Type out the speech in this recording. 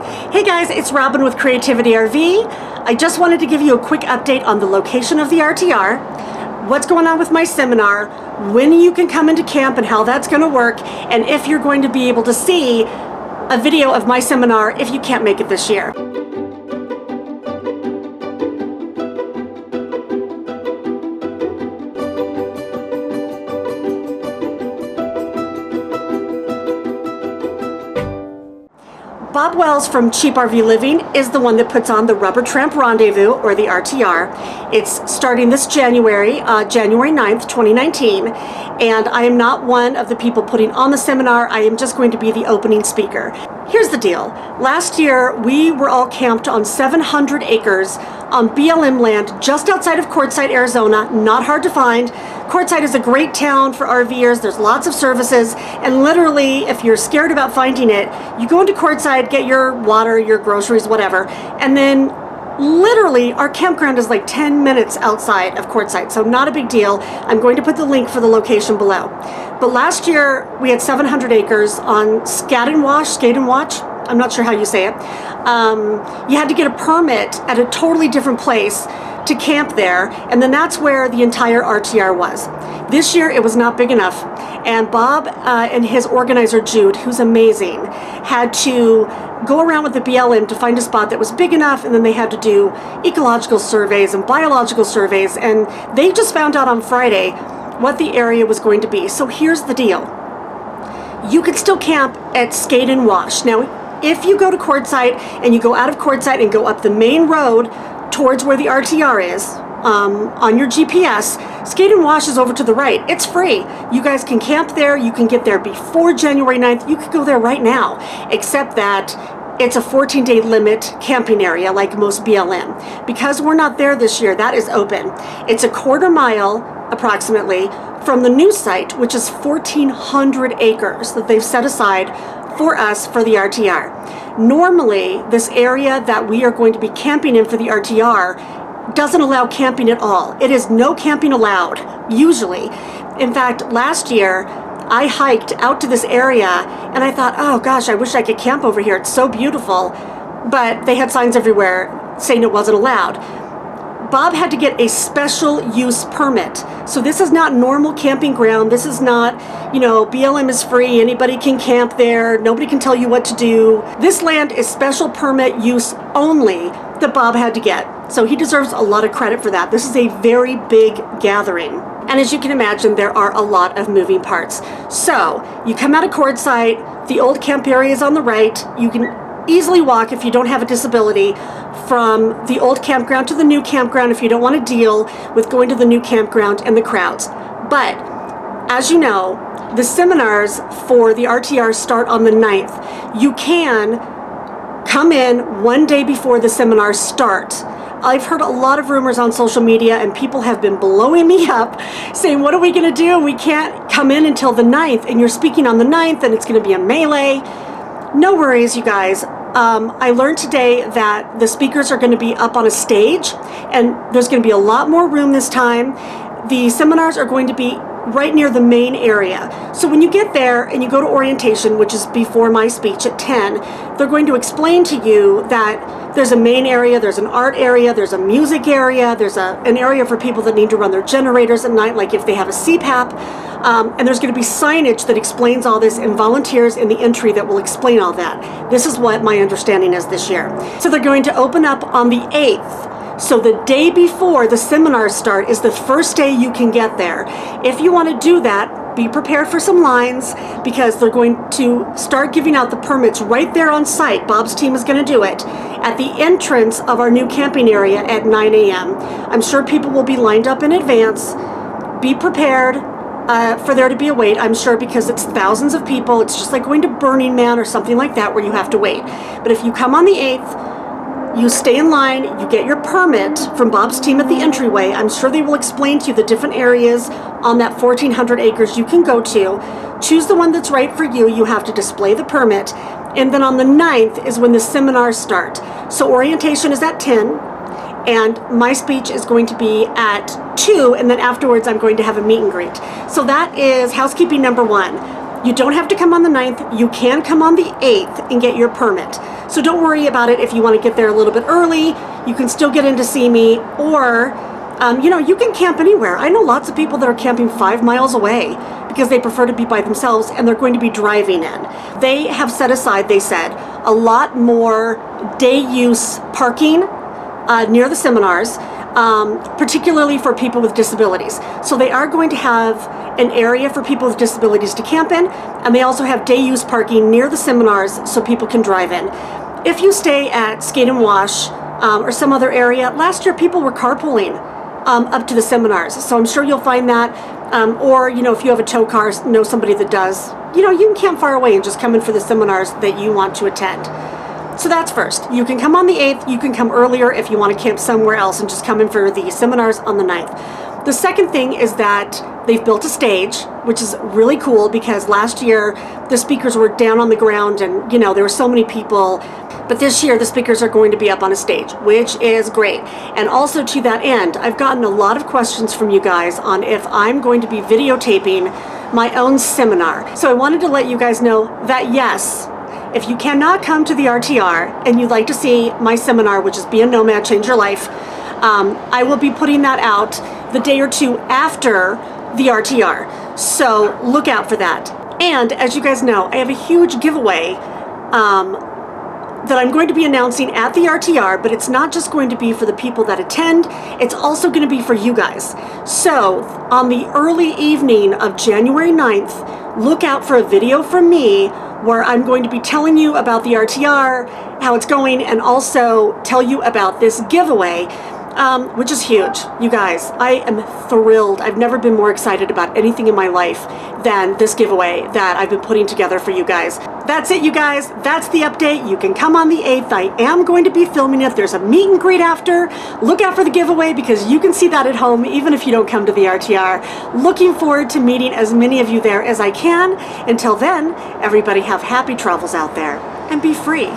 Hey guys, it's Robin with Creativity RV. I just wanted to give you a quick update on the location of the RTR, what's going on with my seminar, when you can come into camp and how that's going to work, and if you're going to be able to see a video of my seminar if you can't make it this year. Bob Wells from Cheap RV Living is the one that puts on the Rubber Tramp Rendezvous, or the RTR. It's starting this January, January 9th, 2019, and I am not one of the people putting on the seminar. I am just going to be the opening speaker. Here's the deal. Last year, we were all camped on 700 acres on BLM land just outside of Quartzsite, Arizona. Not hard to find. Quartzsite is a great town for RVers. There's lots of services, and literally, if you're scared about finding it, you go into Quartzsite, get your water, your groceries, whatever, and then literally our campground is like 10 minutes outside of Quartzsite, so not a big deal. I'm going to put the link for the location below. But last year we had 700 acres on Skate and Watch, I'm not sure how you say it. You had to get a permit at a totally different place to camp there, and then that's where the entire RTR was. This year it was not big enough, and Bob and his organizer Jude, who's amazing, had to go around with the BLM to find a spot that was big enough, and then they had to do ecological surveys and biological surveys, and they just found out on Friday what the area was going to be. So here's the deal. You can still camp at Skate and Wash. Now, if you go to Quartzsite and you go out of Quartzsite and go up the main road towards where the RTR is, on your GPS, Skate and Wash is over to the right. It's free. You guys can camp there. You can get there before January 9th. You could go there right now, except that it's a 14-day limit camping area like most BLM. Because we're not there this year, that is open. It's a quarter mile, approximately, from the new site, which is 1,400 acres that they've set aside for us for the RTR. Normally, this area that we are going to be camping in for the RTR doesn't allow camping at all. It is no camping allowed, usually. In fact, last year, I hiked out to this area and I thought, oh gosh, I wish I could camp over here. It's so beautiful. But they had signs everywhere saying it wasn't allowed. Bob had to get a special use permit. So this is not normal camping ground. This is not, BLM is free. Anybody can camp there. Nobody can tell you what to do. This land is special permit use only that Bob had to get. So he deserves a lot of credit for that. This is a very big gathering. And as you can imagine, there are a lot of moving parts. So you come out of Quartzsite, the old camp area is on the right. You can easily walk, if you don't have a disability, from the old campground to the new campground if you don't want to deal with going to the new campground and the crowds. But as you know, the seminars for the RTR start on the 9th. You can come in one day before the seminars start. I've heard a lot of rumors on social media, and people have been blowing me up saying, what are we going to do? We can't come in until the 9th, and you're speaking on the 9th, and it's going to be a melee. No worries, you guys. I learned today that the speakers are going to be up on a stage, and there's going to be a lot more room this time. The seminars are going to be right near the main area. So when you get there and you go to orientation, which is before my speech at 10, they're going to explain to you that there's a main area, there's an art area, there's a music area, there's an area for people that need to run their generators at night, like if they have a CPAP, and there's going to be signage that explains all this and volunteers in the entry that will explain all that. This is what my understanding is this year. So they're going to open up on the 8th. So the day before the seminars start is the first day you can get there. If you want to do that, be prepared for some lines, because they're going to start giving out the permits right there on site. Bob's team is going to do it at the entrance of our new camping area at 9 a.m. I'm sure people will be lined up in advance. Be prepared for there to be a wait, I'm sure, because it's thousands of people. It's just like going to Burning Man or something like that where you have to wait. But if you come on the 8th, you stay in line, you get your permit from Bob's team at the entryway. I'm sure they will explain to you the different areas on that 1,400 acres you can go to. Choose the one that's right for you. You have to display the permit. And then on the 9th is when the seminars start. So orientation is at 10, and my speech is going to be at 2, and then afterwards I'm going to have a meet and greet. So that is housekeeping number 1. You don't have to come on the 9th. You can come on the 8th and get your permit. So don't worry about it if you want to get there a little bit early. You can still get in to see me, or you can camp anywhere. I know lots of people that are camping 5 miles away because they prefer to be by themselves and they're going to be driving in. They have set aside, they said, a lot more day use parking near the seminars, particularly for people with disabilities. So they are going to have an area for people with disabilities to camp in, and they also have day use parking near the seminars so people can drive in. If you stay at Skate and Wash or some other area, last year people were carpooling up to the seminars, so I'm sure you'll find that. Or if you have a tow car, know somebody that does, you can camp far away and just come in for the seminars that you want to attend. So that's first. You can come on the 8th, you can come earlier if you want to camp somewhere else and just come in for the seminars on the 9th. The second thing is that they've built a stage, which is really cool because last year the speakers were down on the ground and there were so many people. But this year the speakers are going to be up on a stage, which is great. And also to that end, I've gotten a lot of questions from you guys on if I'm going to be videotaping my own seminar. So I wanted to let you guys know that yes, if you cannot come to the RTR and you'd like to see my seminar, which is Be a Nomad, Change Your Life, I will be putting that out the day or two after the RTR. So look out for that. And as you guys know, I have a huge giveaway that I'm going to be announcing at the RTR, but it's not just going to be for the people that attend, it's also going to be for you guys. So on the early evening of January 9th, look out for a video from me where I'm going to be telling you about the RTR, how it's going, and also tell you about this giveaway, which is huge. You guys, I am thrilled. I've never been more excited about anything in my life than this giveaway that I've been putting together for you guys. That's it, you guys. That's the update. You can come on the 8th. I am going to be filming it. There's a meet and greet after. Look out for the giveaway because you can see that at home even if you don't come to the RTR. Looking forward to meeting as many of you there as I can. Until then, everybody have happy travels out there and be free.